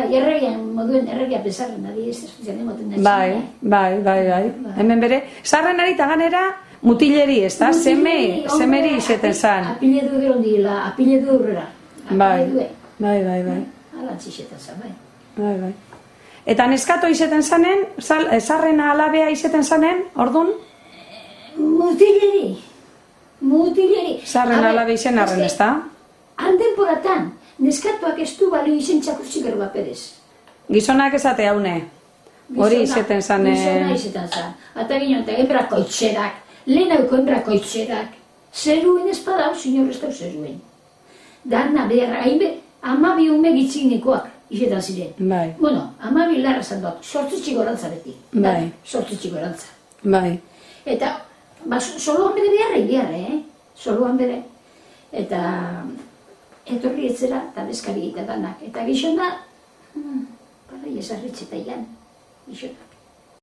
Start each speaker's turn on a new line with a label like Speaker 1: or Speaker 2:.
Speaker 1: erregian moduen erregia bezarren adi ez eskutzen emoten da.
Speaker 2: Bai. Hemen bere, zarrenari eta ganera mutileri, ez da? Semeri izeten zan.
Speaker 1: Apiledu gero ondila, apiledu aurrera.
Speaker 2: Bai.
Speaker 1: Alantzi izeten zan,
Speaker 2: Bai. Eta neskato izeten zanen, zarrena alabea izeten zanen, ordun?
Speaker 1: Mutileri.
Speaker 2: Zarren alabe izen arren, ez da?
Speaker 1: Handenporatan, neskatuak ez du balio izen txakurtzik erba perez.
Speaker 2: Gizonak esate haune. Hori izeten zanen.
Speaker 1: Gizona izeten zan. Eta ginen, eta enbrako itxerak, lehen hauko enbrako itxerak. Zeruen espadau, sinor ez dau zeruen. Dana beharra, hainbe, 12 ume gitzinikoak izetan ziren.
Speaker 2: Bai.
Speaker 1: Bueno, 12 larra zan dut, 8 txigorantza beti.
Speaker 2: Bai.
Speaker 1: 8 txigorantza.
Speaker 2: Bai.
Speaker 1: Eta, soloan bere beharra, soloan bere. Eta, etorri etzera, eta bezkari eta danak. Eta gizona, para esarritxe eta ilan, gizonak.